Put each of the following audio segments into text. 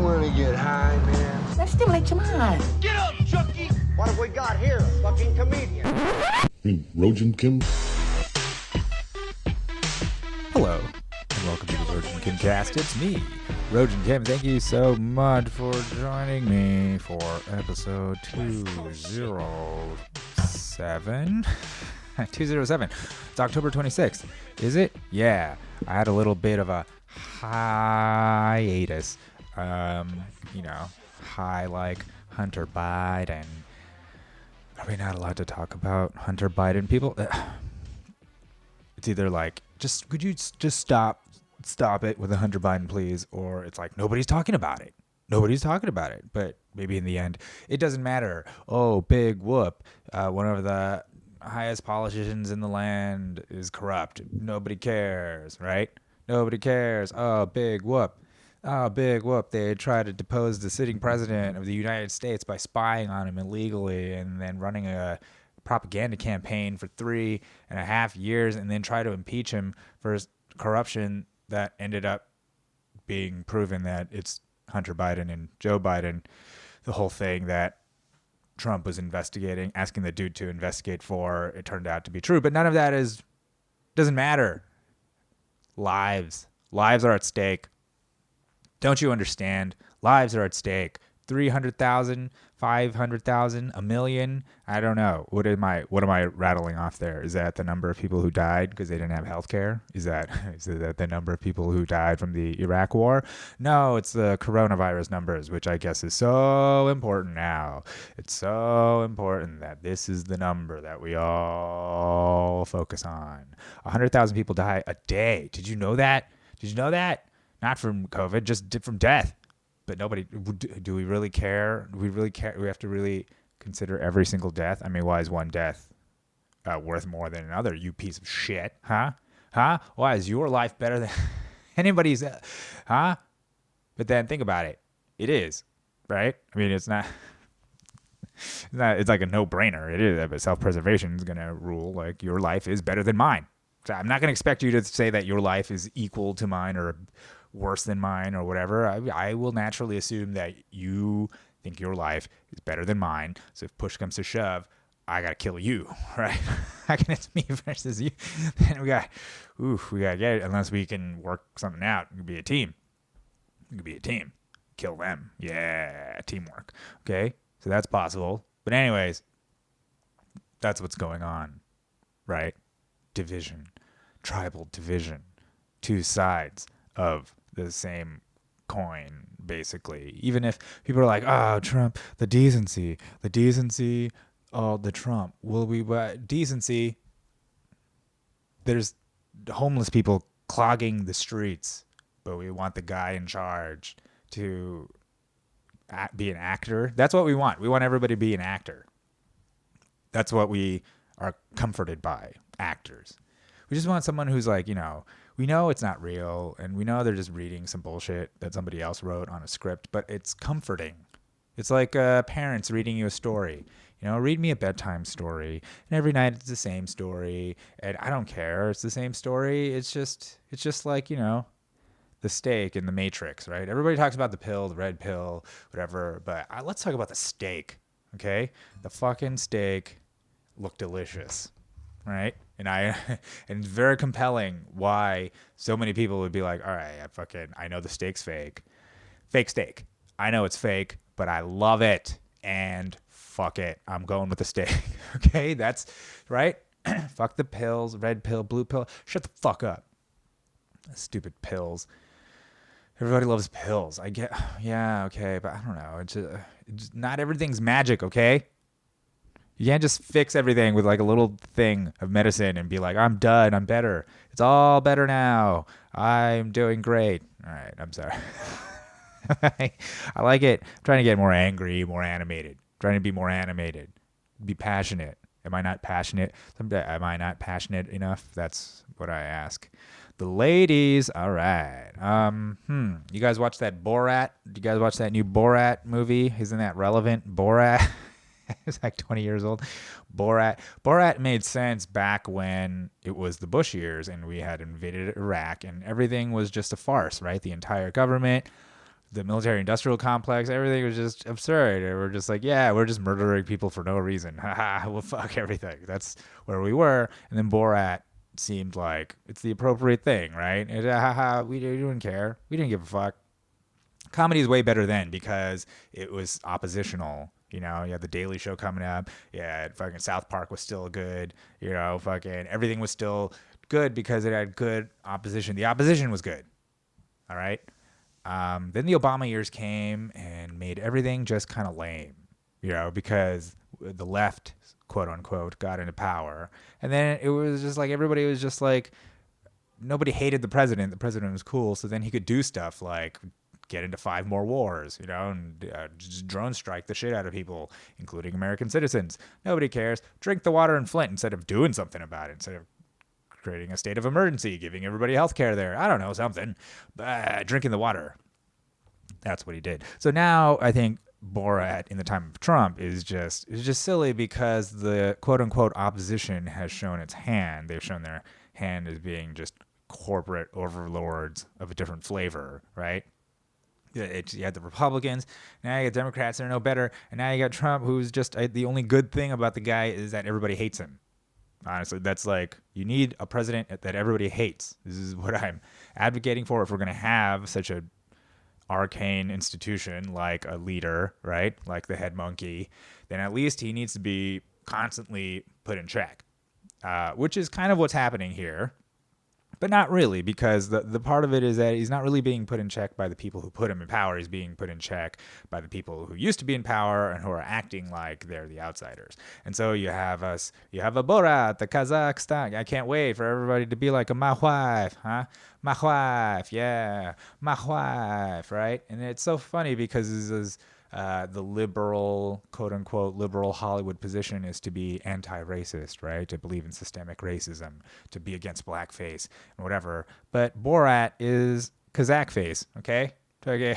wanna get high, man? Let's stimulate your mind. Get up, Chucky! What have we got here? A fucking comedian. Rojan Kim. Hello, and welcome to the Rojan Kim cast. It's me, Rojan Kim. Thank you so much for joining me for episode 207. 207. It's October 26th. Is it? Yeah. I had a little bit of a hiatus. High like Hunter Biden. Are we not allowed to talk about Hunter Biden? People, it's either like, could you just stop it with the Hunter Biden, please? Or it's like, nobody's talking about it. But maybe in the end, it doesn't matter. Oh, big whoop. One of the highest politicians in the land is corrupt. Nobody cares, right? Nobody cares. Oh, big whoop. They tried to depose the sitting president of the United States by spying on him illegally and then running a propaganda campaign for 3.5 years and then try to impeach him for corruption that ended up being proven that it's Hunter Biden and Joe Biden. The whole thing that Trump was investigating, asking the dude to investigate for, it turned out to be true. But none of that doesn't matter. Lives are at stake. Don't you understand? Lives are at stake. 300,000, 500,000, a million. I don't know. What am I rattling off there? Is that the number of people who died because they didn't have health care? Is that the number of people who died from the Iraq war? No, it's the coronavirus numbers, which I guess is so important now. It's so important that this is the number that we all focus on. 100,000 people die a day. Did you know that? Not from COVID, just from death. But nobody, do we really care? Do we really care? We have to really consider every single death. I mean, why is one death worth more than another? You piece of shit, huh? Why is your life better than anybody's? Huh? But then think about it. It is, right? I mean, it's not. It's like a no-brainer. It is. But self-preservation is gonna rule. Like, your life is better than mine. So I'm not gonna expect you to say that your life is equal to mine or worse than mine or whatever. I will naturally assume that you think your life is better than mine. So if push comes to shove, I gotta kill you, right? It's me versus you. Then we gotta get it. Unless we can work something out. We could be a team. Kill them. Yeah, teamwork. Okay, so that's possible. But anyways, that's what's going on, right? Division, tribal division, two sides of the same coin, basically. Even if people are like, oh, Trump, the decency, oh, the Trump. Will we, decency? There's homeless people clogging the streets, but we want the guy in charge to be an actor. That's what we want. We want everybody to be an actor. That's what we are comforted by, actors. We just want someone who's like, we know it's not real, and we know they're just reading some bullshit that somebody else wrote on a script, but it's comforting. It's like parents reading you a story. Read me a bedtime story, and every night it's the same story, and I don't care. It's the same story. It's just like, the steak in the Matrix, right? Everybody talks about the pill, the red pill, whatever, but let's talk about the steak, okay? The fucking steak looked delicious, right? And it's very compelling why so many people would be like, all right, I know the steak's fake. Fake steak. I know it's fake, but I love it. And fuck it. I'm going with the steak. Okay? That's right. Fuck the pills, red pill, blue pill. Shut the fuck up. Stupid pills. Everybody loves pills. I get, yeah, okay, but I don't know. It's not everything's magic, okay? You can't just fix everything with like a little thing of medicine and be like, I'm done, I'm better. It's all better now. I'm doing great. All right, I'm sorry. I like it. I'm trying to get more angry, more animated. Trying to be more animated. Be passionate. Am I not passionate? Am I not passionate enough? That's what I ask. The ladies, all right. You guys watch that Borat? Did you guys watch that new Borat movie? Isn't that relevant? Borat? It's like 20 years old. Borat made sense back when it was the Bush years and we had invaded Iraq and everything was just a farce, right? The entire government the military industrial complex, everything was just absurd. And we're just like, yeah, we're just murdering people for no reason. Haha, well, fuck everything. That's where we were. And then Borat seemed like it's the appropriate thing, right? And, we didn't care. We didn't give a fuck. Comedy is way better then because it was oppositional. You know, you had the Daily Show coming up. Yeah, fucking South Park was still good. You know, fucking everything was still good because it had good opposition. The opposition was good. All right. Then the Obama years came and made everything just kind of lame, you know, because the left, quote unquote, got into power. And then it was just like everybody was just like, nobody hated the president. The president was cool. So then he could do stuff like get into 5 more wars, you know, and just drone strike the shit out of people, including American citizens. Nobody cares. Drink the water in Flint instead of doing something about it, instead of creating a state of emergency, giving everybody health care there. I don't know, something. Drinking the water. That's what he did. So now I think Borat in the time of Trump is just silly because the quote unquote opposition has shown its hand. They've shown their hand as being just corporate overlords of a different flavor, right? You had the Republicans, now you got Democrats that are no better, and now you got Trump, who's just the only good thing about the guy is that everybody hates him. Honestly, that's like, you need a president that everybody hates. This is what I'm advocating for. If we're going to have such a arcane institution like a leader, right, like the head monkey, then at least he needs to be constantly put in check, which is kind of what's happening here. But not really, because the part of it is that he's not really being put in check by the people who put him in power. He's being put in check by the people who used to be in power and who are acting like they're the outsiders. And so you have a Borat, the Kazakhstan. I can't wait for everybody to be like, my wife, huh? My wife, yeah, my wife, right? And it's so funny because this is the liberal, quote unquote, liberal Hollywood position is to be anti-racist, right? To believe in systemic racism, to be against blackface and whatever. But Borat is Kazakhface, okay? Okay,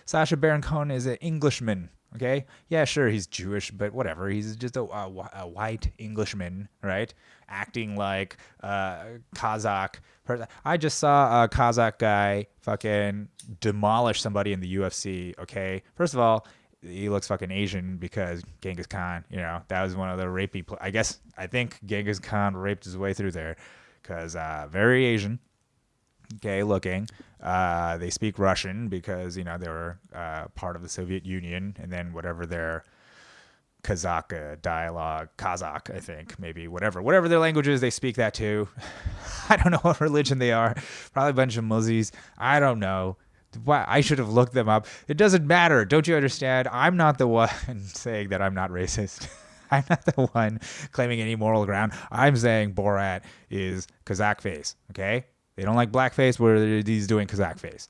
Sacha Baron Cohen is an Englishman, okay? Yeah, sure, he's Jewish, but whatever. He's just a white Englishman, right? Acting like Kazakh person. I just saw a Kazakh guy fucking demolish somebody in the UFC, okay? First of all, he looks fucking Asian because Genghis Khan, you know, that was one of the rapey... I think Genghis Khan raped his way through there because very Asian, okay, looking. They speak Russian because, you know, they were part of the Soviet Union, and then whatever their Kazakh dialogue, Kazakh, I think, maybe, whatever their language is, they speak that too. I don't know what religion they are. Probably a bunch of Muzzies. I don't know. I should have looked them up. It doesn't matter. Don't you understand? I'm not the one saying that I'm not racist. I'm not the one claiming any moral ground. I'm saying Borat is Kazakhface, okay? They don't like blackface where he's doing Kazakhface,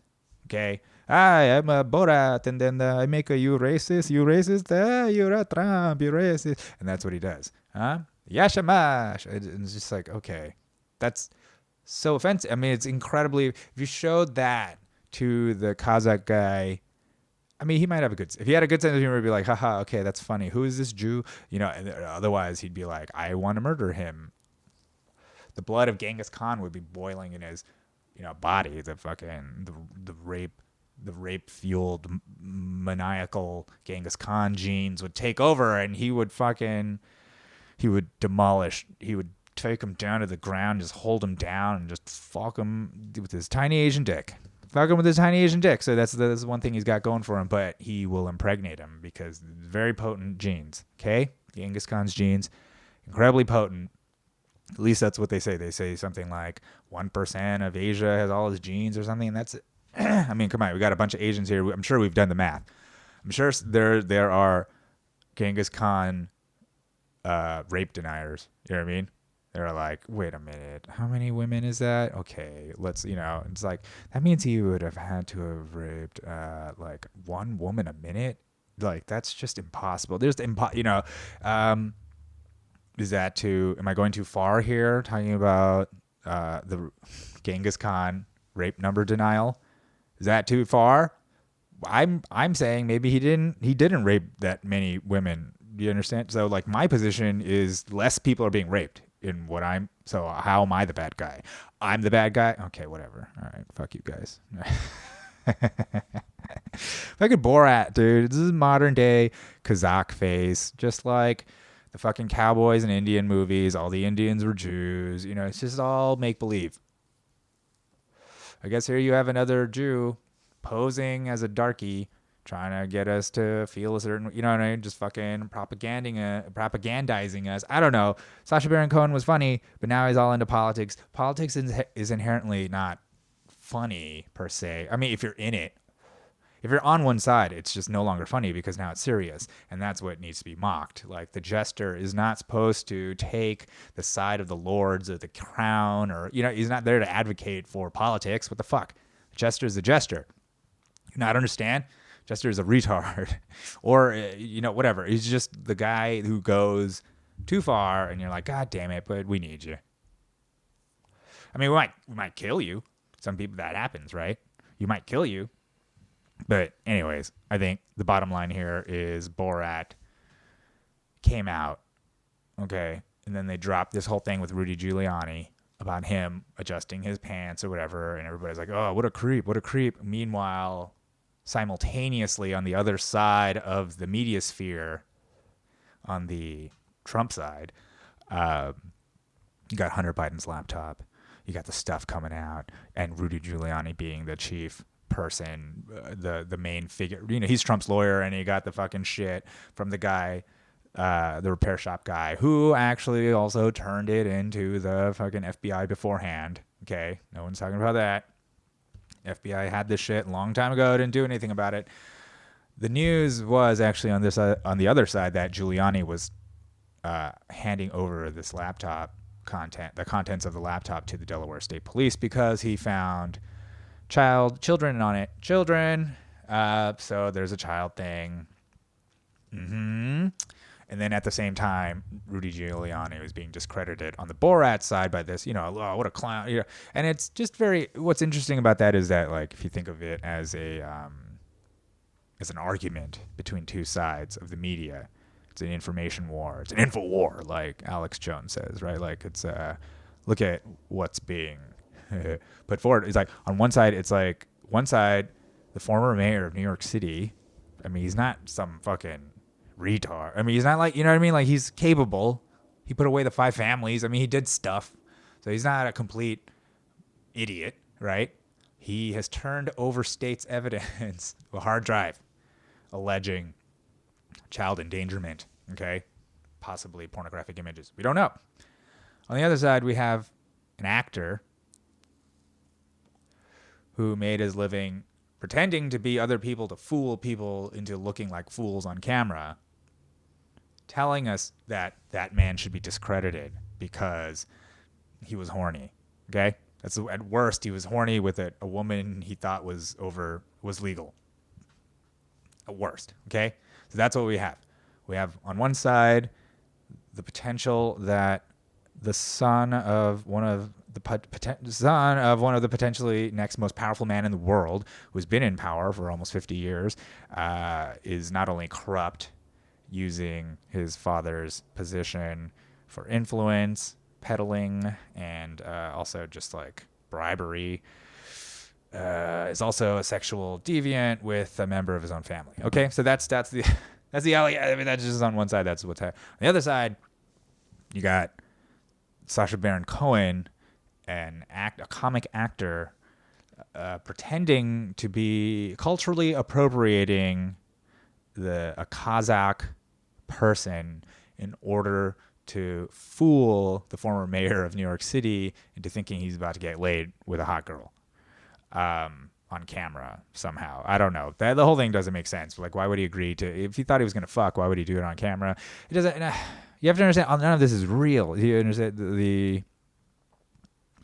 okay? I'm a Borat, and then I make a you racist, you're a Trump, you racist. And that's what he does. Huh? Yashamash. It's just like, okay, that's so offensive. I mean, it's incredibly, if you showed that to the Kazakh guy, I mean, he might have if he had a good sense of humor, he'd be like, haha, okay, that's funny. Who is this Jew? You know, and otherwise he'd be like, I want to murder him. The blood of Genghis Khan would be boiling in his, you know, body. The fucking, the rape-fueled, maniacal Genghis Khan genes would take over, and he would demolish, he would take him down to the ground, just hold him down, and just fuck him with his tiny Asian dick. Fuck him with his tiny Asian dick. So that's one thing he's got going for him, but he will impregnate him because very potent genes, okay? Genghis Khan's genes, incredibly potent. At least that's what they say. They say something like 1% of Asia has all his genes or something, and that's it. I mean, come on, we got a bunch of Asians here. I'm sure we've done the math. I'm sure there are Genghis Khan rape deniers. You know what I mean? They're like, wait a minute, how many women is that? Okay, let's, you know, it's like, that means he would have had to have raped like one woman a minute. Like, that's just impossible. There's you know, is that am I going too far here talking about the Genghis Khan rape number denial? Is that too far? I'm saying maybe he didn't rape that many women. Do you understand? So like my position is less people are being raped in what I'm. So how am I the bad guy? I'm the bad guy. Okay, whatever. All right, fuck you guys. Fucking Borat, dude. This is modern day Kazakhface, just like the fucking cowboys and Indian movies. All the Indians were Jews. You know, it's just all make believe. I guess here you have another Jew posing as a darky, trying to get us to feel a certain, you know what I mean? Just fucking propagandizing us. I don't know. Sacha Baron Cohen was funny, but now he's all into politics. Politics is inherently not funny per se. I mean, if you're in it, if you're on one side, it's just no longer funny because now it's serious, and that's what needs to be mocked. Like, the jester is not supposed to take the side of the lords or the crown, or, you know, he's not there to advocate for politics. What the fuck? The jester is a jester. You not understand? Jester is a retard, or, you know, whatever. He's just the guy who goes too far, and you're like, God damn it, but we need you. I mean, we might kill you. Some people, that happens, right? You might kill you. But anyways, I think the bottom line here is Borat came out, okay, and then they dropped this whole thing with Rudy Giuliani about him adjusting his pants or whatever, and everybody's like, oh, what a creep, what a creep. Meanwhile, simultaneously on the other side of the media sphere, on the Trump side, you got Hunter Biden's laptop, you got the stuff coming out, and Rudy Giuliani being the chief person, the main figure. You know, he's Trump's lawyer, and he got the fucking shit from the guy, the repair shop guy, who actually also turned it into the fucking FBI beforehand. Okay, no one's talking about that. FBI had this shit a long time ago, didn't do anything about it. The news was actually on this on the other side that Giuliani was handing over this laptop the contents of the laptop to the Delaware State Police because he found children on it. So there's a child thing. And then at the same time, Rudy Giuliani was being discredited on the Borat side by this, you know, oh, what a clown. You know, and it's just what's interesting about that is that, like, if you think of it as an argument between two sides of the media, it's an information war. It's an info war, like Alex Jones says, right? Like, it's look at what's being put forward. It's like on one side, the former mayor of New York City. I mean, he's not some fucking retard. I mean, he's not like, you know what I mean? Like, he's capable. He put away the 5 families. I mean, he did stuff. So he's not a complete idiot, right? He has turned over state's evidence, a hard drive, alleging child endangerment, okay? Possibly pornographic images. We don't know. On the other side, we have an actor who made his living pretending to be other people to fool people into looking like fools on camera, telling us that that man should be discredited because he was horny, okay? That's, at worst, he was horny with a woman he thought was legal. At worst, okay? So that's what we have. We have on one side the potential that the son of one of the potentially next most powerful man in the world, who's been in power for almost 50 years, is not only corrupt, using his father's position for influence, peddling, and also just like bribery, is also a sexual deviant with a member of his own family. Okay, so that's the I mean, that's just on one side. That's what's happening. On the other side, you got Sacha Baron Cohen, a comic actor, pretending to be culturally appropriating a Kazakh person in order to fool the former mayor of New York City into thinking he's about to get laid with a hot girl on camera somehow. I don't know. The whole thing doesn't make sense. Like, why would he agree to, if he thought he was going to fuck, why would he do it on camera? It doesn't, you have to understand, none of this is real. You understand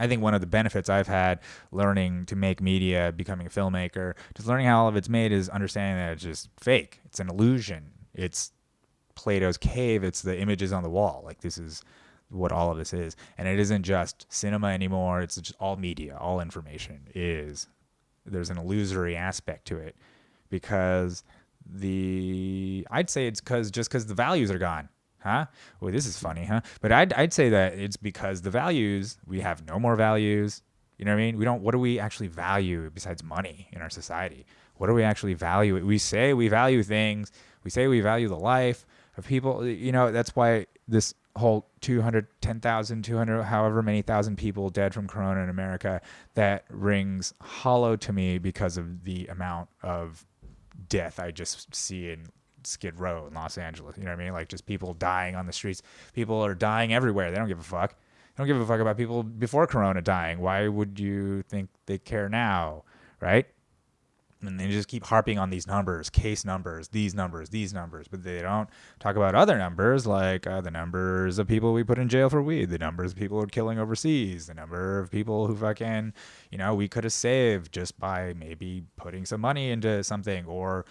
I think one of the benefits I've had learning to make media, becoming a filmmaker, just learning how all of it's made, is understanding that it's just fake. It's an illusion. It's Plato's cave. It's the images on the wall. Like, this is what all of this is. And it isn't just cinema anymore. It's just all media, all information there's an illusory aspect to it, because I'd say it's because the values are gone. Huh? Well, this is funny, huh? But I'd say that it's because the values, we have no more values. You know what I mean? What do we actually value besides money in our society? What do we actually value? We say we value things. We say we value the life of people. You know, that's why this whole 210,000, 200, however many thousand people dead from corona in America, that rings hollow to me because of the amount of death I just see in Skid Row in Los Angeles. You know what I mean? Like, just people dying on the streets. People are dying everywhere. They don't give a fuck. They don't give a fuck about people before corona dying. Why would you think they care now, right? And they just keep harping on these numbers, case numbers, these numbers, but they don't talk about other numbers, like the numbers of people we put in jail for weed, the numbers of people who are killing overseas, the number of people who fucking, you know, we could have saved just by maybe putting some money into something, or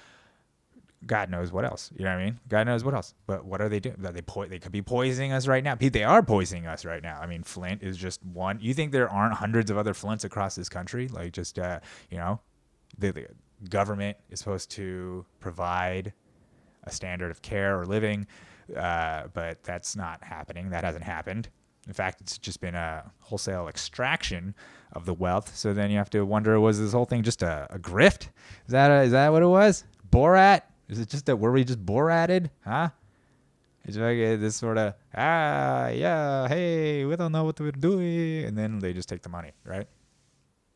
God knows what else. You know what I mean? God knows what else. But what are they doing? They could be poisoning us right now. They are poisoning us right now. I mean, Flint is just one. You think there aren't hundreds of other Flints across this country? Like, just, you know, the government is supposed to provide a standard of care or living, but that's not happening. That hasn't happened. In fact, it's just been a wholesale extraction of the wealth. So then you have to wonder, was this whole thing just a grift? Is that what it was? Borat? Is it just that, were we just Borated? Huh? It's like this sort of, yeah, hey, we don't know what we're doing. And then they just take the money, right?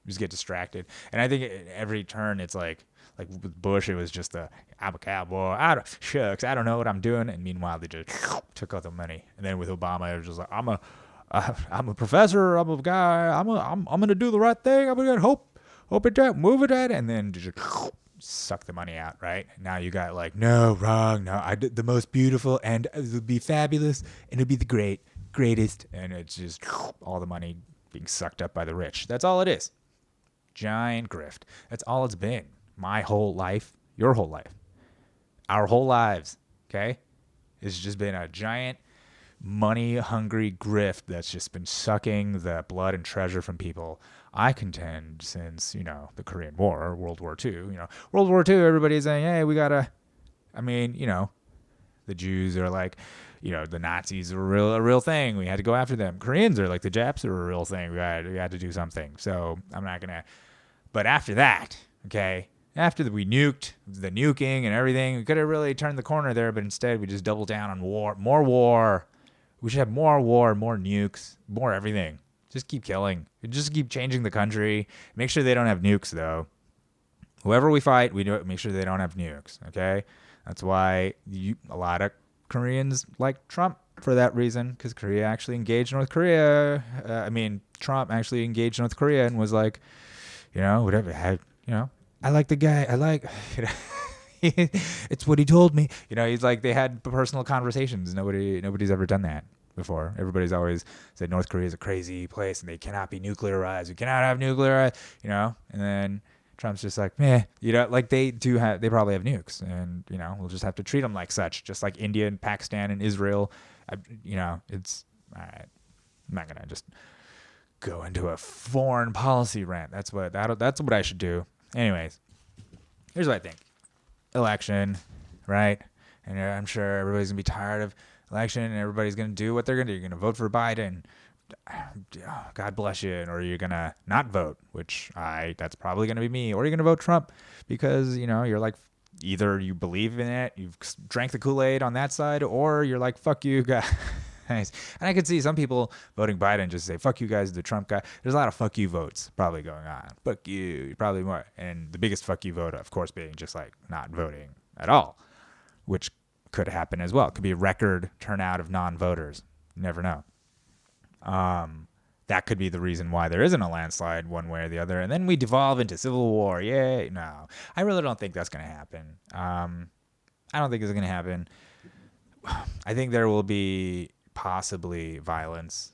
Just get distracted. And I think at every turn, it's like with Bush, it was just I'm a cowboy. I don't know what I'm doing. And meanwhile, they just took out the money. And then with Obama, it was just like, I'm a professor. I'm a guy. I'm gonna do the right thing. I'm gonna hope it, move it, and then just suck the money out, right? Now you got like, no, wrong, no, I did the most beautiful, and it would be fabulous, and it'd be the greatest, and it's just all the money being sucked up by the rich. That's all it is. Giant grift. That's all it's been. My whole life, your whole life, our whole lives, okay? It's just been a giant money-hungry grift that's just been sucking the blood and treasure from people. I contend since, you know, the Korean War, or World War II. You know, World War II, everybody's saying, hey, we gotta, I mean, you know, the Jews are like, you know, the Nazis are a real thing. We had to go after them. Koreans are like, the Japs are a real thing. We had to do something. So I'm not gonna, but after that, okay, after we nuked, the nuking and everything, we could have really turned the corner there, but instead we just doubled down on war, more war. We should have more war, more nukes, more everything. Just keep killing. Just keep changing the country. Make sure they don't have nukes, though. Whoever we fight, we do make sure they don't have nukes, okay? That's why a lot of Koreans like Trump for that reason, because Korea actually engaged North Korea. Trump actually engaged North Korea and was like, you know, whatever. I like the guy. I like, you know, it's what he told me. You know, he's like, they had personal conversations. Nobody's ever done that before. Everybody's always said North Korea is a crazy place and they cannot be nuclearized. We cannot have nuclear, you know. And then Trump's just like, meh, you know, like they probably have nukes, and you know, we'll just have to treat them like such, just like India and Pakistan and Israel. You know, it's all right. I'm not gonna just go into a foreign policy rant. That's what I should do. Anyways, here's what I think. Election, right? And I'm sure everybody's gonna be tired of election, and everybody's gonna do what they're gonna do. You're gonna vote for Biden. God bless you. Or you're gonna not vote, which that's probably gonna be me. Or you're gonna vote Trump because, you know, you're like, either you believe in it, you've drank the Kool-Aid on that side, or you're like, fuck you guys. And I could see some people voting Biden just say, fuck you guys, the Trump guy. There's a lot of fuck you votes probably going on. Fuck you, probably more. And the biggest fuck you vote, of course, being just like not voting at all, which could happen as well. It could be a record turnout of non-voters. You never know. That could be the reason why there isn't a landslide one way or the other. And then we devolve into civil war. Yay. No, I really don't think that's going to happen. I don't think it's going to happen. I think there will be possibly violence,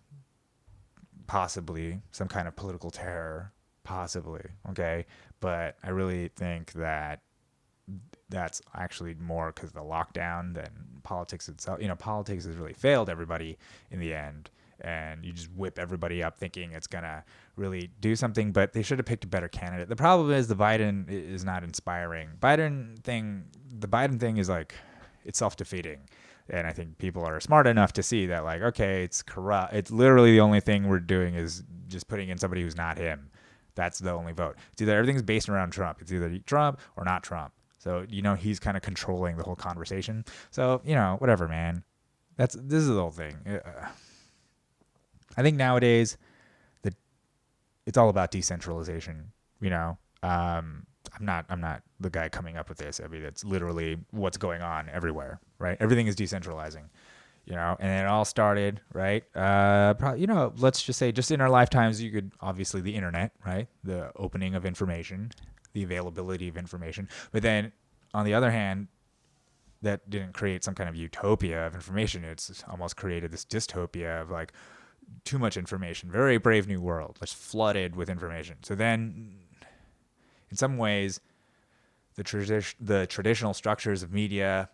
possibly some kind of political terror, possibly. Okay. But I really think that that's actually more because of the lockdown than politics itself. You know, politics has really failed everybody in the end. And you just whip everybody up thinking it's going to really do something, but they should have picked a better candidate. The problem is the Biden is not inspiring. The Biden thing is like, it's self-defeating. And I think people are smart enough to see that, like, okay, it's corrupt. It's literally the only thing we're doing is just putting in somebody who's not him. That's the only vote. It's either everything's based around Trump. It's either Trump or not Trump. So, he's kind of controlling the whole conversation. So, whatever, man. This is the whole thing. I think nowadays it's all about decentralization. I'm not the guy coming up with this. I mean, it's literally what's going on everywhere, right? Everything is decentralizing, and it all started, right? Probably, let's just say just in our lifetimes, you could obviously the internet, right? The opening of information, the availability of information. But then on the other hand, that didn't create some kind of utopia of information. It's almost created this dystopia of like too much information. Very Brave New World, just flooded with information. So then in some ways, the traditional structures of media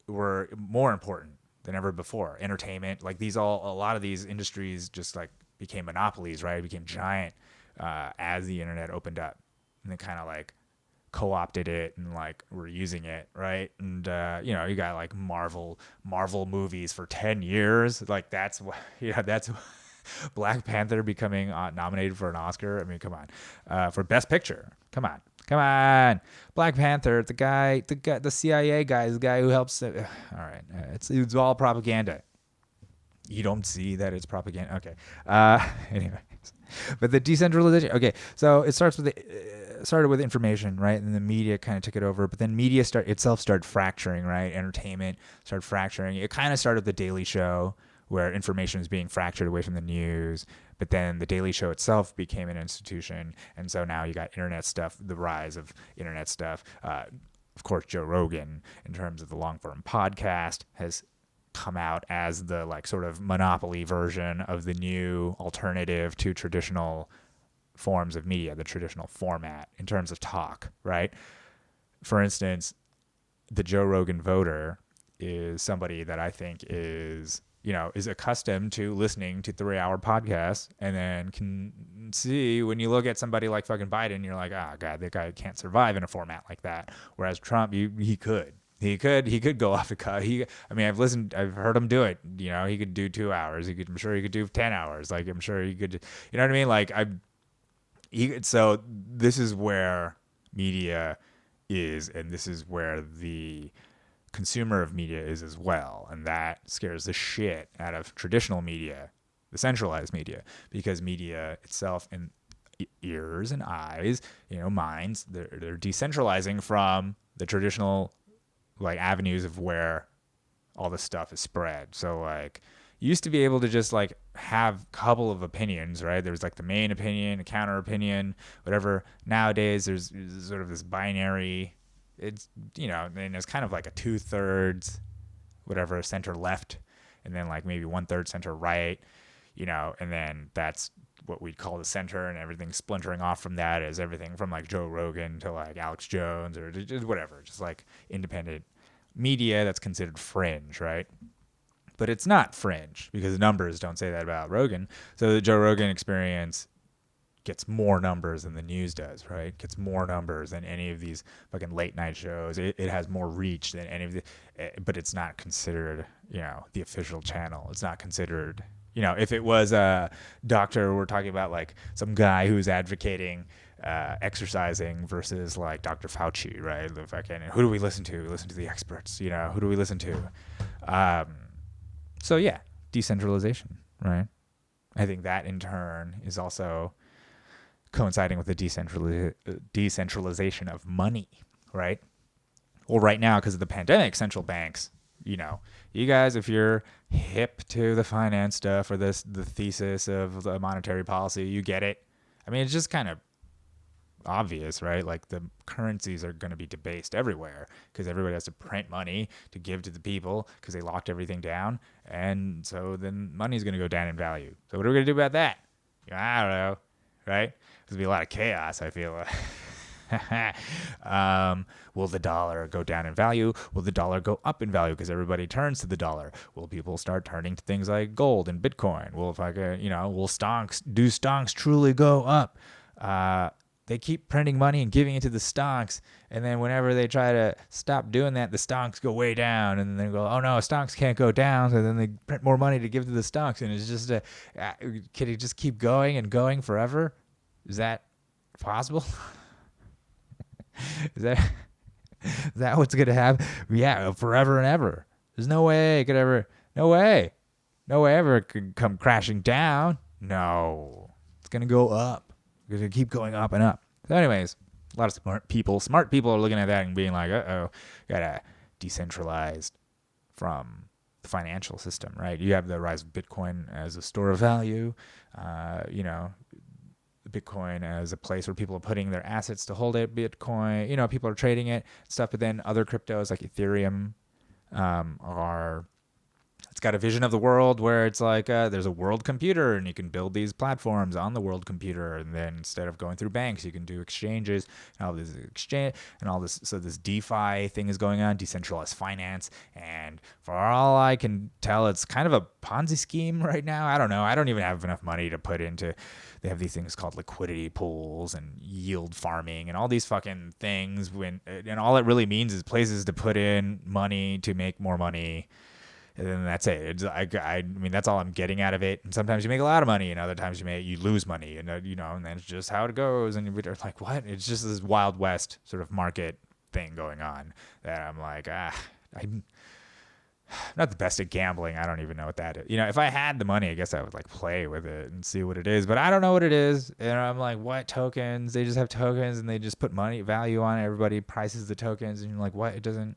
were more important than ever before. Entertainment, like a lot of these industries just like became monopolies, right? It became giant as the internet opened up, and they kind of like co-opted it and like were using it, right? And you got like Marvel movies for 10 years, like that's Black Panther becoming nominated for an Oscar. I mean, come on, for Best Picture. Come on, Black Panther. The CIA guy is the guy who helps. All right, it's all propaganda. You don't see that it's propaganda. Okay. Anyways, but the decentralization. Okay, so it started with information, right? And the media kind of took it over. But then media started fracturing, right? Entertainment started fracturing. It kind of started with The Daily Show, where information was being fractured away from the news. But then The Daily Show itself became an institution. And so now you got internet stuff, the rise of internet stuff. Of course, Joe Rogan, in terms of the long-form podcast, has come out as the like sort of monopoly version of the new alternative to traditional forms of media, the traditional format in terms of talk, right? For instance, the Joe Rogan voter is somebody that I think is accustomed to listening to 3-hour podcasts, and then can see when you look at somebody like fucking Biden, you're like, oh God, that guy can't survive in a format like that. Whereas Trump, he could go off the cuff. I've heard him do it. He could do 2 hours. I'm sure he could do 10 hours. Like, I'm sure he could, you know what I mean? Like, so this is where media is, and this is where the consumer of media is as well. And that scares the shit out of traditional media, the centralized media, because media itself and ears and eyes, minds, they're decentralizing from the traditional like avenues of where all this stuff is spread. So like you used to be able to just like have a couple of opinions, right? There was like the main opinion, a counter opinion, whatever. Nowadays there's sort of this binary, it's, and it's kind of like a 2/3, whatever, center left, and then like maybe 1/3 center right, and then that's what we'd call the center, and everything splintering off from that is everything from like Joe Rogan to like Alex Jones or just whatever, just like independent media that's considered fringe, right? But it's not fringe because numbers don't say that about Rogan. So the Joe Rogan experience gets more numbers than the news does, right? Gets more numbers than any of these fucking late night shows. It has more reach than any of the, but it's not considered, the official channel. It's not considered, if it was a doctor, we're talking about like some guy who's advocating exercising versus like Dr. Fauci, right? The fucking, who do we listen to? We listen to the experts, who do we listen to? So yeah, decentralization, right? I think that in turn is also coinciding with the decentralization of money, right? Well, right now, because of the pandemic, central banks, you guys, if you're hip to the finance stuff or the thesis of the monetary policy, you get it. I mean, it's just kind of obvious, right? Like the currencies are going to be debased everywhere because everybody has to print money to give to the people because they locked everything down. And so then money's going to go down in value. So what are we going to do about that? I don't know, right? There's going to be a lot of chaos, I feel like. Will the dollar go down in value? Will the dollar go up in value because everybody turns to the dollar? Will people start turning to things like gold and Bitcoin? Will stonks truly go up? they keep printing money and giving it to the stocks. And then whenever they try to stop doing that, the stocks go way down. And then they go, oh no, stocks can't go down. So then they print more money to give to the stocks. And it's just can it just keep going and going forever? Is that possible? Is that what's going to happen? Yeah, forever and ever. There's no way it could ever, no way ever it could come crashing down. No, it's going to go up. It's going to keep going up and up. So anyways, a lot of smart people are looking at that and being like, gotta decentralized from the financial system, right? You have the rise of Bitcoin as a store of value, Bitcoin as a place where people are putting their assets to hold it. Bitcoin, people are trading it, stuff. But then other cryptos like Ethereum it's got a vision of the world where it's like there's a world computer and you can build these platforms on the world computer. And then instead of going through banks, you can do exchanges and all this exchange and all this. So this DeFi thing is going on, decentralized finance. And for all I can tell, it's kind of a Ponzi scheme right now. I don't know. I don't even have enough money to put into. They have these things called liquidity pools and yield farming and all these fucking things. And all it really means is places to put in money to make more money. And then that's it. I mean, that's all I'm getting out of it. And sometimes you make a lot of money, and other times you lose money, and and that's just how it goes. And you're like, what? It's just this Wild West sort of market thing going on that I'm like, I'm not the best at gambling. I don't even know what that is. If I had the money, I guess I would like play with it and see what it is. But I don't know what it is. And I'm like, what tokens? They just have tokens, and they just put money value on it. Everybody prices the tokens, and you're like, what? It doesn't.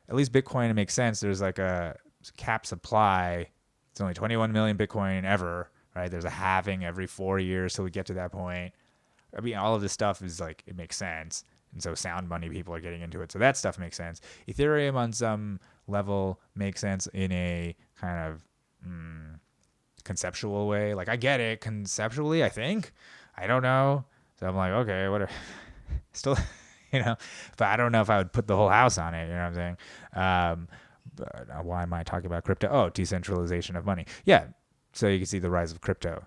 At least Bitcoin, it makes sense. There's like a cap supply. It's only 21 million Bitcoin ever, right? There's a halving every 4 years till we get to that point. I mean, all of this stuff is like, it makes sense. And so sound money people are getting into it. So that stuff makes sense. Ethereum on some level makes sense in a kind of conceptual way. Like I get it conceptually, I think. I don't know. So I'm like, okay, whatever. Still, but I don't know if I would put the whole house on it. You know what I'm saying? But why am I talking about crypto? Oh, decentralization of money. Yeah. So you can see the rise of crypto,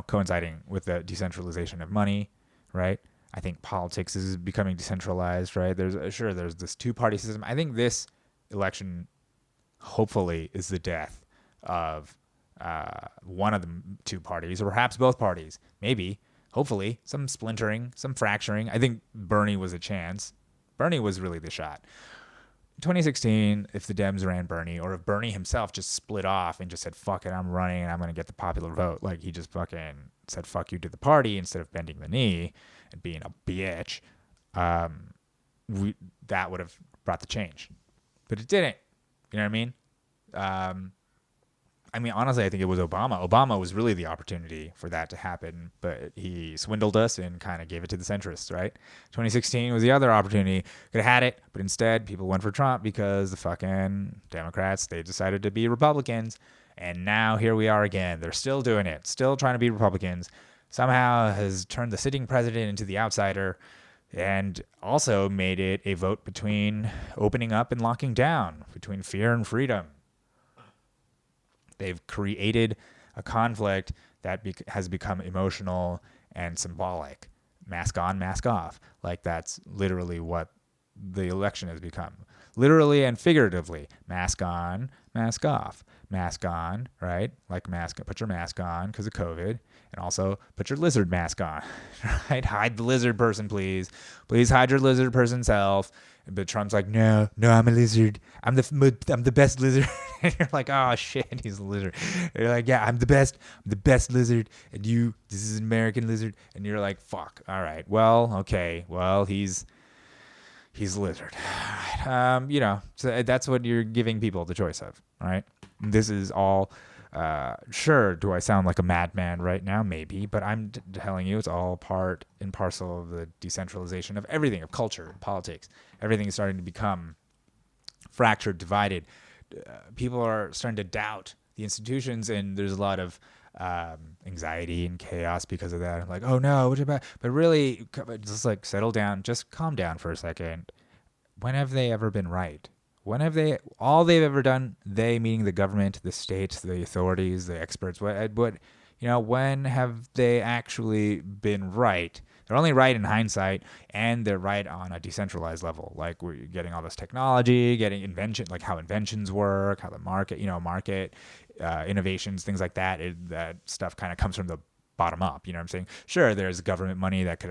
coinciding with the decentralization of money, right? I think politics is becoming decentralized, right? There's this two-party system. I think this election, hopefully, is the death of one of the two parties, or perhaps both parties. Maybe, hopefully, some splintering, some fracturing. I think Bernie was a chance. Bernie was really the shot. 2016, if the Dems ran Bernie, or if Bernie himself just split off and just said, fuck it, I'm running and I'm going to get the popular vote. Like he just fucking said, fuck you to the party instead of bending the knee and being a bitch. That would have brought the change. But it didn't. You know what I mean? Honestly, I think it was Obama. Obama was really the opportunity for that to happen, but he swindled us and kind of gave it to the centrists, right? 2016 was the other opportunity. Could have had it, but instead people went for Trump because the fucking Democrats, they decided to be Republicans. And now here we are again. They're still doing it, still trying to be Republicans. Somehow has turned the sitting president into the outsider and also made it a vote between opening up and locking down, between fear and freedom. They've created a conflict that has become emotional and symbolic. Mask on, mask off. Like that's literally what the election has become. Literally and figuratively. Mask on, mask off. Mask on, right? Like put your mask on because of COVID. And also put your lizard mask on, right? Hide the lizard person, please. Please hide your lizard person self. But Trump's like, no, I'm a lizard. I'm the best lizard. And you're like, oh shit, he's a lizard. And you're like, yeah, I'm the best lizard. And this is an American lizard. And you're like, fuck. All right. Well, okay. Well, he's a lizard. So that's what you're giving people the choice of, right? This is all. Sure, do I sound like a madman right now? Maybe, but I'm telling you, it's all part and parcel of the decentralization of everything, of culture, politics. Everything is starting to become fractured, divided. People are starting to doubt the institutions, and there's a lot of anxiety and chaos because of that. I'm like, oh no, what about? But really, just like settle down, just calm down for a second. When have they ever been right? When have all they've ever done, they meaning the government, the states, the authorities, the experts, when have they actually been right? They're only right in hindsight, and they're right on a decentralized level. Like we're getting all this technology, getting invention, like how inventions work, how the market, innovations, things like that. That stuff kind of comes from the bottom up. You know what I'm saying? Sure, there's government money that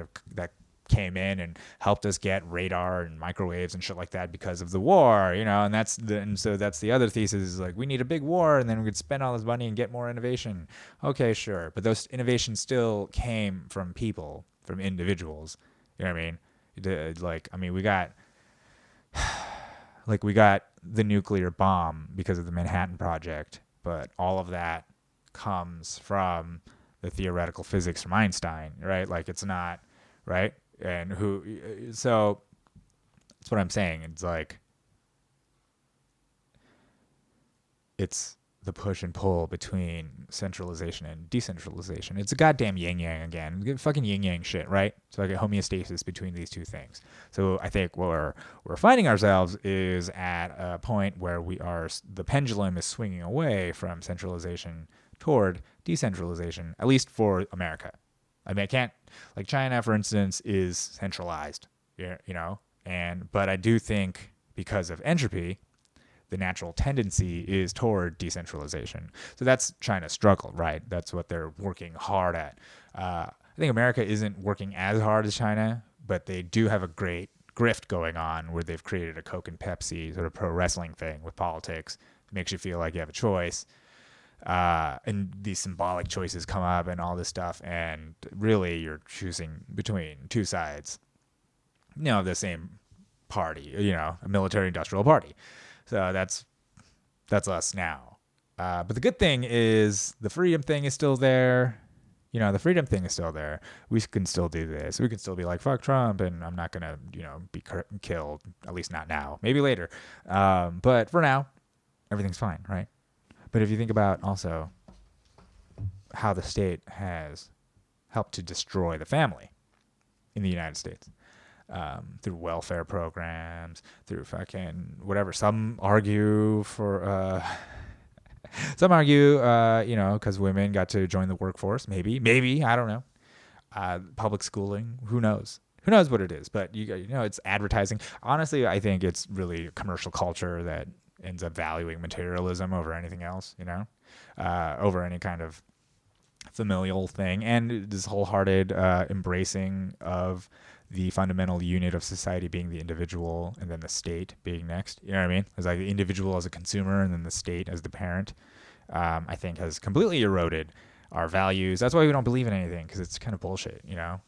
came in and helped us get radar and microwaves and shit like that because of the war, and so that's the other thesis is like we need a big war and then we could spend all this money and get more innovation. Okay, sure, but those innovations still came from people, from individuals. You know what I mean? We got the nuclear bomb because of the Manhattan Project, but all of that comes from the theoretical physics from Einstein, right? Like it's not, right? So that's what I'm saying. It's like, it's the push and pull between centralization and decentralization. It's a goddamn yin yang again. Fucking yin yang shit, right? So like a homeostasis between these two things. So I think what we're finding ourselves is at a point where the pendulum is swinging away from centralization toward decentralization, at least for America. I mean, I can't, like China, for instance, is centralized, but I do think because of entropy, the natural tendency is toward decentralization. So that's China's struggle, right? That's what they're working hard at. I think America isn't working as hard as China, but they do have a great grift going on where they've created a Coke and Pepsi sort of pro wrestling thing with politics. It makes you feel like you have a choice. And these symbolic choices come up and all this stuff, and really you're choosing between two sides, of the same party, a military industrial party. So that's us now. But the good thing is the freedom thing is still there. The freedom thing is still there. We can still do this. We can still be like, fuck Trump, and I'm not going to, be killed, at least not now, maybe later. But for now, everything's fine, right? But if you think about also how the state has helped to destroy the family in the United States, through welfare programs, through fucking whatever. Some argue because women got to join the workforce. Maybe, I don't know. Public schooling, who knows? Who knows what it is? But it's advertising. Honestly, I think it's really a commercial culture that ends up valuing materialism over anything else, over any kind of familial thing, and this wholehearted embracing of the fundamental unit of society being the individual and then the state being next. You know what I mean? It's like the individual as a consumer and then the state as the parent, I think has completely eroded our values. That's why we don't believe in anything, because it's kind of bullshit,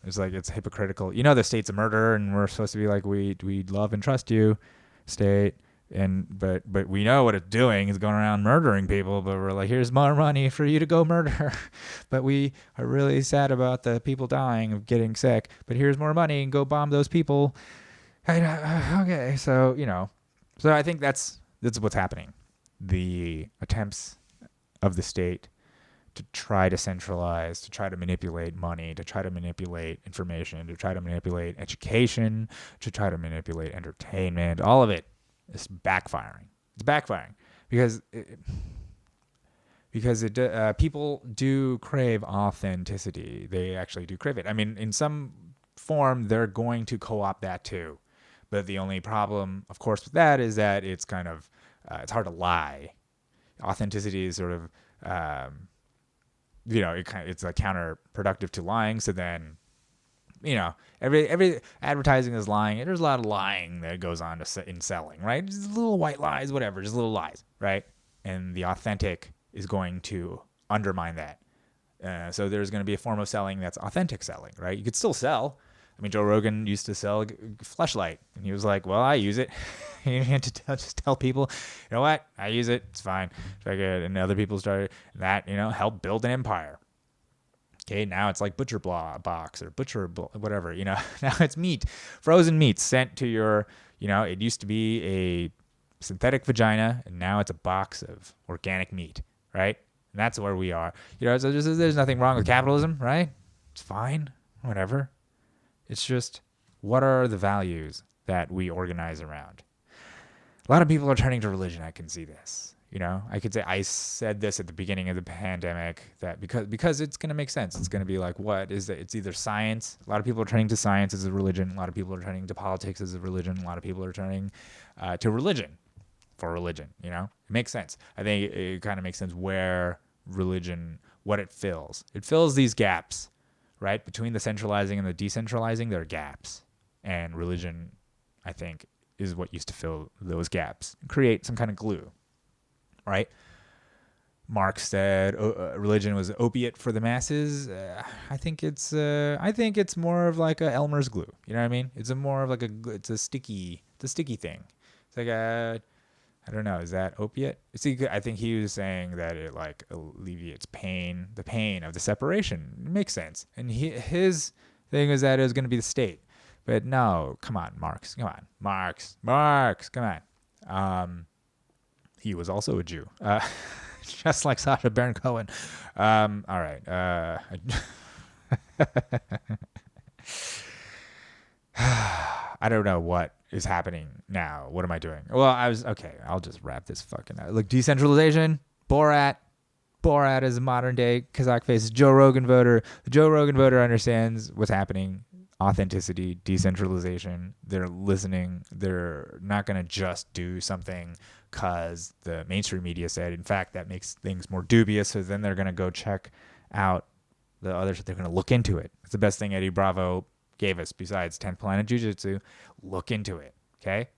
It's like, it's hypocritical. The state's a murderer and we're supposed to be like, we love and trust you, state. But we know what it's doing is going around murdering people, but we're like, here's more money for you to go murder. But we are really sad about the people dying of getting sick, but here's more money and go bomb those people. Okay. So, so I think that's what's happening. The attempts of the state to try to centralize, to try to manipulate money, to try to manipulate information, to try to manipulate education, to try to manipulate entertainment, all of it. It's backfiring. It's backfiring because people do crave authenticity. They actually do crave it. I mean, in some form, they're going to co-opt that too. But the only problem, of course, with that is that it's kind of it's hard to lie. Authenticity is sort of it's counterproductive to lying. So then, every advertising is lying. There's a lot of lying that goes on in selling, right? Just little white lies, whatever, just little lies, right? And the authentic is going to undermine that. So there's going to be a form of selling that's authentic selling, right? You could still sell. I mean, Joe Rogan used to sell Fleshlight, and he was like, well, I use it. You had to just tell people, you know what? I use it. It's fine. And other people started, and that, helped build an empire. Okay, now it's like Butcher Box or whatever, Now it's meat, frozen meat sent to your, it used to be a synthetic vagina, and now it's a box of organic meat, right? And that's where we are. So there's nothing wrong with capitalism, right? It's fine, whatever. It's just, what are the values that we organize around? A lot of people are turning to religion. I can see this. You know, I could say I said this at the beginning of the pandemic that because it's going to make sense. It's going to be like, what is it? It's either science. A lot of people are turning to science as a religion. A lot of people are turning to politics as a religion. A lot of people are turning to religion for religion. You know, it makes sense. I think it kind of makes sense where religion, what it fills. It fills these gaps, right? Between the centralizing and the decentralizing, there are gaps. And religion, I think, is what used to fill those gaps, create some kind of glue. Right? Marx said religion was opiate for the masses. I think it's more of like a Elmer's glue. You know what I mean? It's it's a sticky thing. It's like I don't know. Is that opiate? See, I think he was saying that it like alleviates pain, the pain of the separation. It makes sense. And his thing was that it was going to be the state. But no, come on, Marx. Come on. He was also a Jew, just like Sacha Baron Cohen. All right. I don't know what is happening now. What am I doing? Well, I'll just wrap this fucking out. Look, decentralization, Borat is a modern day Kazakhface Joe Rogan voter. The Joe Rogan voter understands what's happening. Authenticity, decentralization. They're listening. They're not going to just do something because the mainstream media said. In fact, that makes things more dubious. So then they're going to go check out the others. They're going to look into it. It's the best thing Eddie Bravo gave us besides 10th Planet Jiu-Jitsu. Look into it. Okay?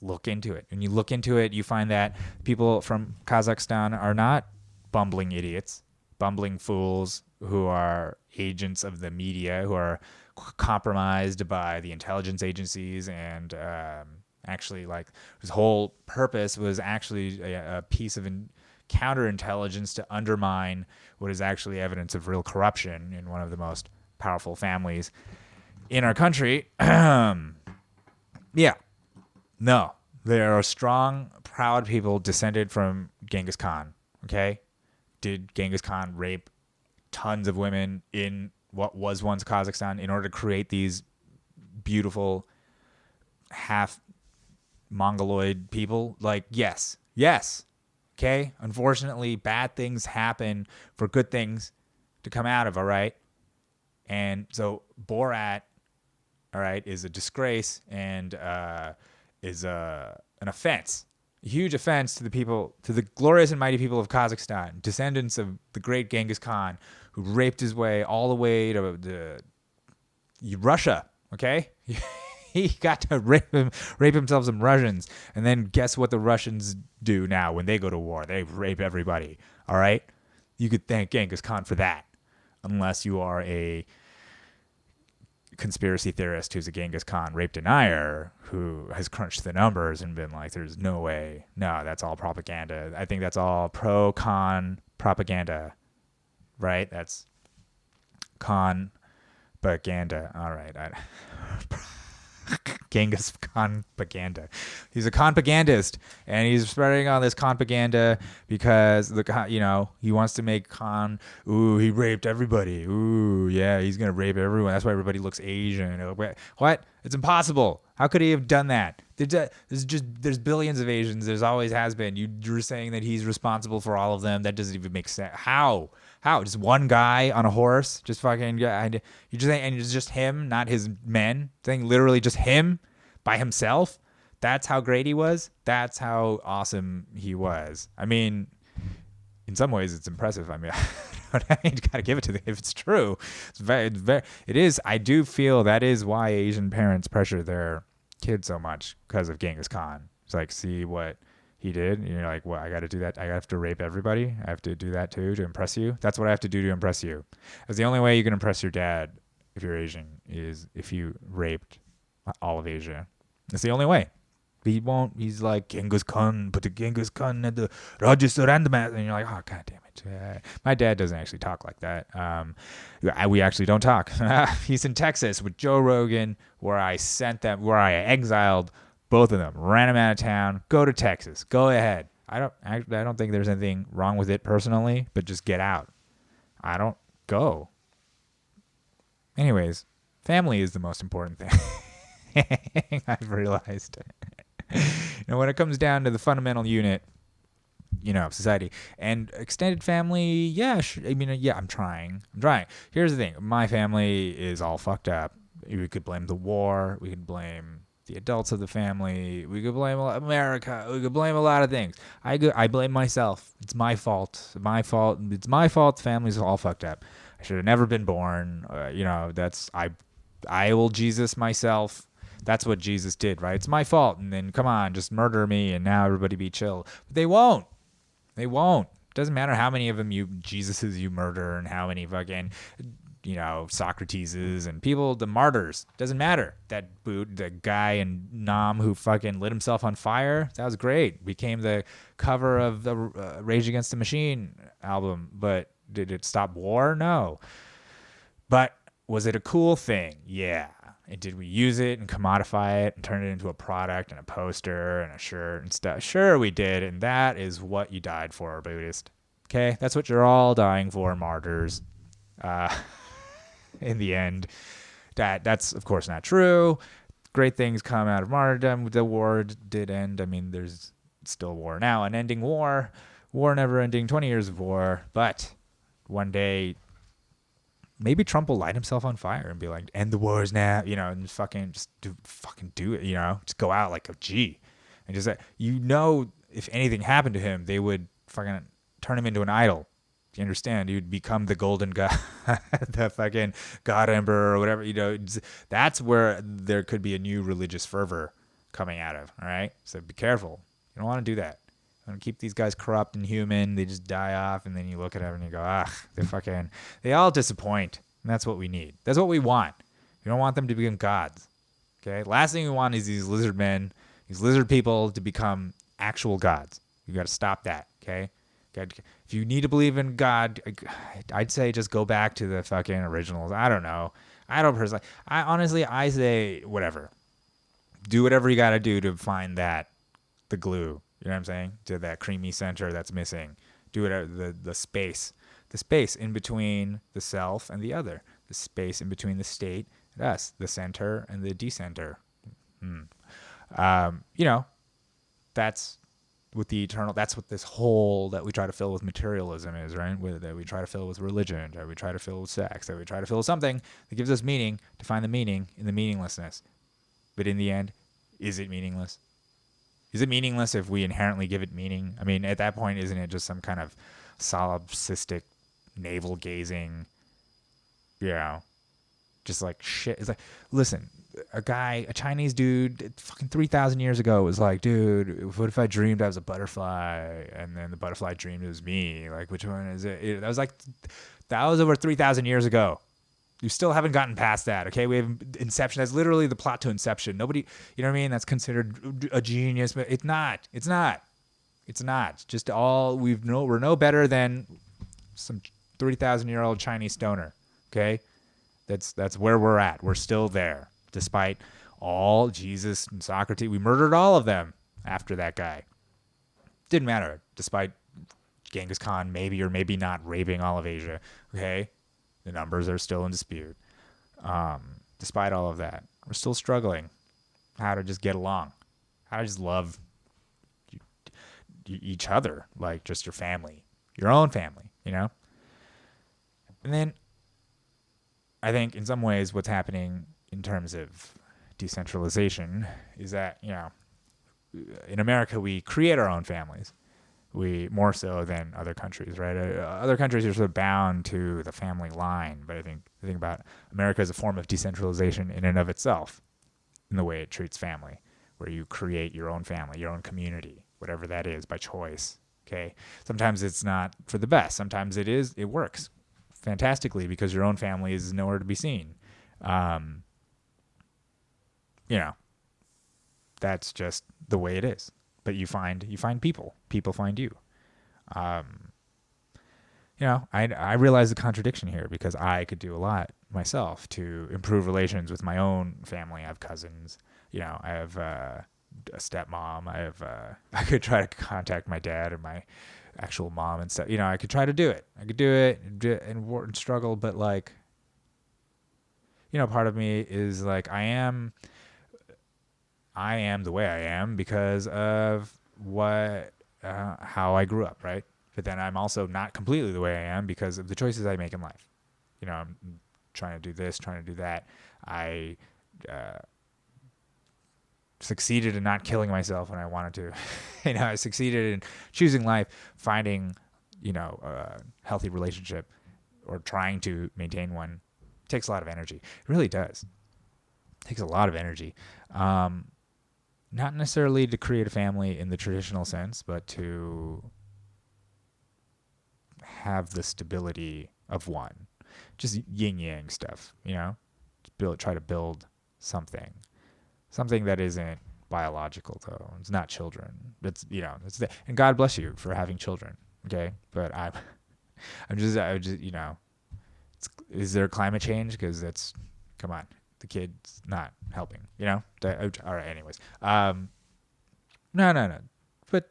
Look into it. When you look into it, you find that people from Kazakhstan are not bumbling idiots, bumbling fools who are agents of the media, who are compromised by the intelligence agencies, and actually, like, his whole purpose was actually a piece of counterintelligence to undermine what is actually evidence of real corruption in one of the most powerful families in our country. Yeah. No. There are strong, proud people descended from Genghis Khan. Okay? Did Genghis Khan rape tons of women in what was once Kazakhstan in order to create these beautiful half Mongoloid people? Like, yes. Okay? Unfortunately, bad things happen for good things to come out of, all right? And so Borat, all right, is a disgrace and is an offense. A huge offense to the people, to the glorious and mighty people of Kazakhstan, descendants of the great Genghis Khan, who raped his way all the way to Russia, okay? He got to rape himself some Russians. And then guess what the Russians do now when they go to war? They rape everybody, all right? You could thank Genghis Khan for that, unless you are a conspiracy theorist who's a Genghis Khan rape denier who has crunched the numbers and been like, there's no way. No, that's all propaganda. I think that's all pro-Khan propaganda, right? That's Khan propaganda. All right. Genghis Khan propaganda. He's a Khan-pagandist, and he's spreading all this Khan-paganda because he wants to make Khan. Ooh, he raped everybody. Ooh, yeah, he's gonna rape everyone. That's why everybody looks Asian. What? It's impossible. How could he have done that? There's billions of Asians. There's always has been. You're saying that he's responsible for all of them. That doesn't even make sense. How? Just one guy on a horse? Just fucking. You just saying, and it's just him, not his men. Saying literally just him by himself. That's how great he was. That's how awesome he was. I mean, in some ways, it's impressive. I mean, you gotta give it to them if it's true. It is. I do feel that is why Asian parents pressure their kids so much because of Genghis Khan. It's like, see what he did, and you're like, well, I got to do that. I have to rape everybody. I have to do that too to impress you. That's what I have to do to impress you. That's the only way you can impress your dad if you're Asian is if you raped all of Asia. That's the only way. He won't. He's like, Genghis Khan, put the Genghis Khan at the Rajasthan and you're like, oh, god damn it. My dad doesn't actually talk like that. We actually don't talk. He's in Texas with Joe Rogan, where I exiled both of them, ran them out of town. Go to Texas. Go ahead. I don't think there's anything wrong with it personally, but just get out. I don't go. Anyways, family is the most important thing. I've realized. When it comes down to the fundamental unit, society. And extended family, yeah, I'm trying. Here's the thing. My family is all fucked up. We could blame the war. We could blame the adults of the family. We could blame America. We could blame a lot of things. I blame myself. It's my fault. It's my fault. The family's all fucked up. I should have never been born. I will Jesus myself. That's what Jesus did, right? It's my fault. And then come on, just murder me, and now everybody be chill. But they won't. They won't. Doesn't matter how many of them Jesuses you murder, and how many fucking Socrateses and people, the martyrs. Doesn't matter. The guy in Nam who fucking lit himself on fire, that was great. Became the cover of the Rage Against the Machine album. But did it stop war? No. But was it a cool thing? Yeah. And did we use it and commodify it and turn it into a product and a poster and a shirt and stuff? Sure, we did. And that is what you died for, Buddhist. Okay? That's what you're all dying for, martyrs. In the end, that's of course not true. Great things come out of martyrdom. The war did end. I mean, there's still war now, an ending war never ending, 20 years of war. But one day, maybe Trump will light himself on fire and be like, end the wars now, and fucking do it, just go out like a G. And just, if anything happened to him, they would fucking turn him into an idol. You understand? You'd become the golden god, the fucking god emperor or whatever. That's where there could be a new religious fervor coming out of. All right, so be careful. You don't want to do that. You want to keep these guys corrupt and human. They just die off, and then you look at them and you go, they all disappoint. And that's what we need. That's what we want. You don't want them to become gods. Okay. Last thing we want is these lizard men, these lizard people to become actual gods. You got to stop that. Okay. If you need to believe in God, I'd say just go back to the fucking originals. I don't know. I don't personally. I say whatever. Do whatever you got to do to find the glue. You know what I'm saying? To that creamy center that's missing. Do whatever, the space in between the self and the other. The space in between the state and us. The center and the decenter. That's with the eternal. That's what this hole that we try to fill with materialism is, right? That we try to fill with religion, that we try to fill with sex, that we try to fill with something that gives us meaning, to find the meaning in the meaninglessness. But in the end, is it meaningless? Is it meaningless if we inherently give it meaning? I mean, at that point, isn't it just some kind of solipsistic, navel-gazing, just like shit? It's like, listen, a Chinese dude, fucking 3,000 years ago was like, dude, what if I dreamed I was a butterfly, and then the butterfly dreamed it was me? Like, which one is it? That was over 3,000 years ago. You still haven't gotten past that, okay? We have Inception. That's literally the plot to Inception. Nobody, you know what I mean? That's considered a genius, but it's not. It's not. Just we're no better than some 3,000-year-old Chinese stoner, okay? That's where we're at. We're still there, despite all Jesus and Socrates. We murdered all of them after that guy. Didn't matter, despite Genghis Khan maybe or maybe not raping all of Asia, okay? The numbers are still in dispute. Despite all of that, we're still struggling how to just get along, how to just love each other, like just your family, your own family, And then I think in some ways what's happening in terms of decentralization is that, in America, we create our own families. We more so than other countries, right? Other countries are sort of bound to the family line, but I think about America as a form of decentralization in and of itself, in the way it treats family, where you create your own family, your own community, whatever that is, by choice. Okay, sometimes it's not for the best. Sometimes it is. It works fantastically because your own family is nowhere to be seen. That's just the way it is. But you find people find you. I realize the contradiction here because I could do a lot myself to improve relations with my own family. I have cousins. I have a stepmom. I could try to contact my dad or my actual mom and stuff. I could try to do it. I could do it and struggle, but like, part of me is like, I am the way I am because of what how I grew up, right? But then I'm also not completely the way I am because of the choices I make in life. You know, I'm trying to do this, trying to do that. I succeeded in not killing myself when I wanted to. You know, I succeeded in choosing life, finding, you know, a healthy relationship or trying to maintain one. It takes a lot of energy. It really does. It takes a lot of energy. Not necessarily to create a family in the traditional sense, but to have the stability of one. Just yin-yang stuff, you know? Try to build something. Something that isn't biological, though. It's not children. It's, you know, and God bless you for having children, okay? But I'm just, you know, is there climate change? Because that's, come on, the kid's not helping, you know? All right, anyways. No. But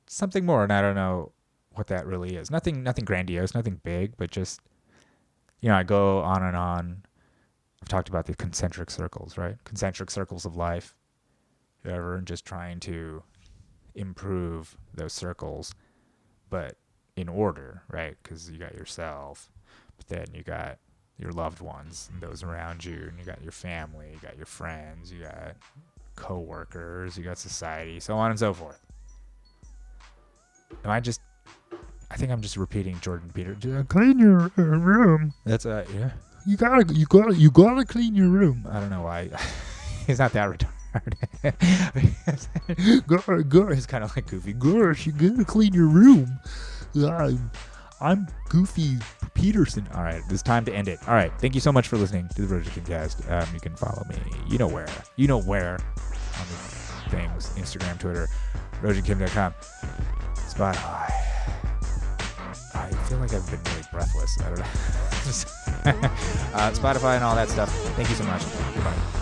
something more, and I don't know what that really is. Nothing grandiose, nothing big, but just, you know, I go on and on. I've talked about the concentric circles, right? Concentric circles of life, whatever, and just trying to improve those circles, but in order, right? Because you got yourself, but then you got your loved ones and those around you, and you got your family, you got your friends, you got co-workers, you got society, so on and so forth. I think I'm just repeating Jordan Peterson. Clean your room. That's yeah. You gotta clean your room. I don't know why. He's not that retarded. It's kind of like Goofy. Gosh, you gotta clean your room. I'm Goofy Peterson. All right, it's time to end it. All right, thank you so much for listening to the Roger King Cast. You can follow me. You know where on the things: Instagram, Twitter, RogerKim.com, Spotify. I feel like I've been really breathless. I don't know. Spotify and all that stuff. Thank you so much. Goodbye.